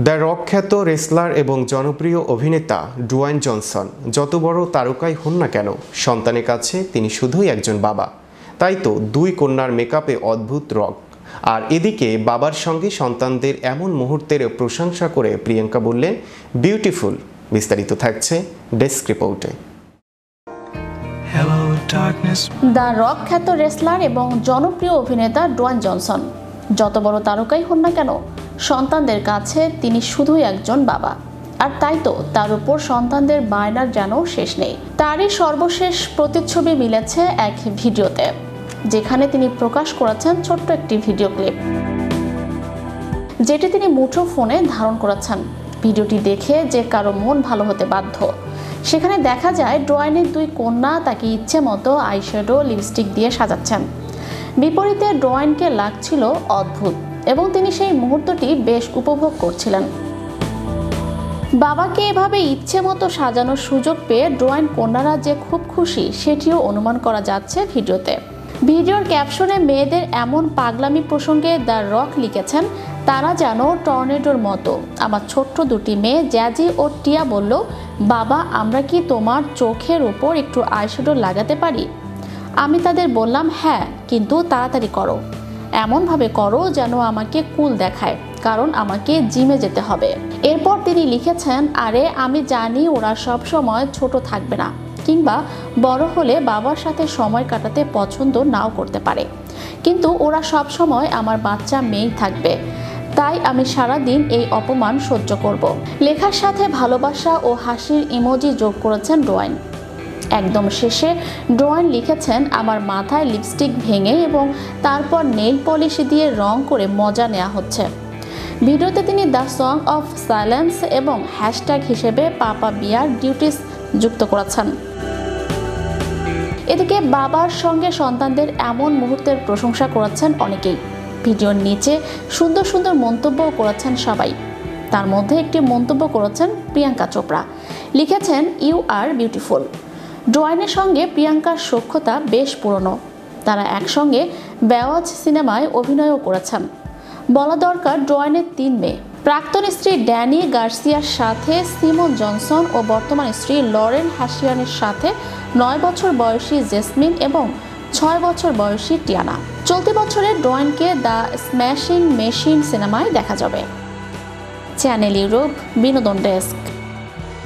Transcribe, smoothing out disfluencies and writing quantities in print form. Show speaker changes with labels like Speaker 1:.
Speaker 1: The rock খ্যাত wrestler এবং জনপ্রিয় অভিনেতা ডুয়াইন জনসন যত বড় তারকাই হন না কেন, সন্তানের কাছে তিনি শুধুই একজন বাবা। তাই তো দুই কন্যার মেকআপে অদ্ভুত রক। আর এদিকে বাবার সঙ্গে সন্তানদের এমন মুহূর্তের প্রশংসা করে প্রিয়াঙ্কা বললেন, বিউটিফুল। বিস্তারিত থাকছে ডেস্ক রিপোর্টে।
Speaker 2: দ্য রক খ্যাত রেসলার এবং জনপ্রিয় অভিনেতা ডুয়াইন জনসন যত বড় তারকাই হন না কেন, সন্তানদের কাছে তিনি শুধুই একজন বাবা। আর তাই তো তার উপর সন্তানদের বায়নার যেন শেষ নেই। তারই সর্বশেষ প্রতিচ্ছবি মিলেছে এক ভিডিওতে, যেখানে তিনি প্রকাশ করেছেন ছোট্ট একটি ভিডিও ক্লিপ, যেটি তিনি মুঠো ফোনে ধারণ করেছেন। ভিডিওটি দেখে যে কারো মন ভালো হতে বাধ্য। সেখানে দেখা যায় ডুয়াইনের দুই কন্যা তাকে ইচ্ছে মতো আইশ্যাডো, লিপস্টিক দিয়ে সাজাচ্ছেন। বিপরীতে ডুয়াইনকে লাগছিল অদ্ভুত এবং তিনি সেই মুহূর্তটি বেশ উপভোগ করছিলেন। বাবাকে এভাবে ইচ্ছে মতো সাজানোর সুযোগ পেয়ে ডুয়াইন কন্যারা যে খুব খুশি, সেটিও অনুমান করা যাচ্ছে ভিডিওতে। ভিডিওর ক্যাপশনে মেয়েদের এমন পাগলামি প্রসঙ্গে দ্য রক লিখেছেন, তারা যেন টর্নেডোর মতো। আমার ছোট্ট দুটি মেয়ে জ্যাজি ও টিয়া বলল, বাবা আমরা কি তোমার চোখের উপর একটু আইশ্যাডো লাগাতে পারি? আমি তাদের বললাম হ্যাঁ, কিন্তু তাড়াতাড়ি করো, এমনভাবে করো যেন আমাকে কুল দেখায়, কারণ আমাকে জিমে যেতে হবে। এরপর তিনি লিখেছেন, আরে আমি জানি ওরা সব সময় ছোট থাকবে না, কিংবা বড় হলে বাবার সাথে সময় কাটাতে পছন্দ নাও করতে পারে, কিন্তু ওরা সব সময় আমার বাচ্চা মেয়েই থাকবে। তাই আমি সারা দিন এই অপমান সহ্য করব। লেখার সাথে ভালোবাসা ও হাসির ইমোজি যোগ করেছেন ডুয়াইন। একদম শেষে ডুয়াইন লিখেছেন, আমার মাথায় লিপস্টিক ভেঙে এবং তারপর নেইল পলিশ দিয়ে রং করে মজা নেওয়া হচ্ছে। ভিডিওতে তিনি দ্য সং অফ সাইলেন্স এবং হ্যাশট্যাগ হিসেবে পাপা বিয়ার ডিউটিস যুক্ত করেছেন। এদিকে বাবার সঙ্গে সন্তানদের এমন মুহূর্তের প্রশংসা করেছেন অনেকেই। ভিডিওর নিচে সুন্দর সুন্দর মন্তব্যও করেছেন সবাই। তার মধ্যে একটি মন্তব্য করেছেন প্রিয়াঙ্কা চোপড়া, লিখেছেন, ইউ আর বিউটিফুল। ডুয়াইনের সঙ্গে প্রিয়াঙ্কার সখ্যতা বেশ পুরনো। তারা একসঙ্গে বেওয়াজ সিনেমায় অভিনয়ও করেছেন। বলা দরকার ডুয়াইনের 3 মেয়ে। প্রাক্তন স্ত্রী ড্যানি গার্সিয়ার সাথে সিমন জনসন ও বর্তমান স্ত্রী লরেন হ্যাসিয়ানের সাথে 9 বছর বয়সী জেসমিন এবং 6 বছর বয়সী টিয়ানা। চলতি বছরে ডুয়াইনকে দ্য স্ম্যাশিং মেশিন সিনেমায় দেখা যাবে। চ্যানেল ইউরোপ বিনোদন ডেস্ক।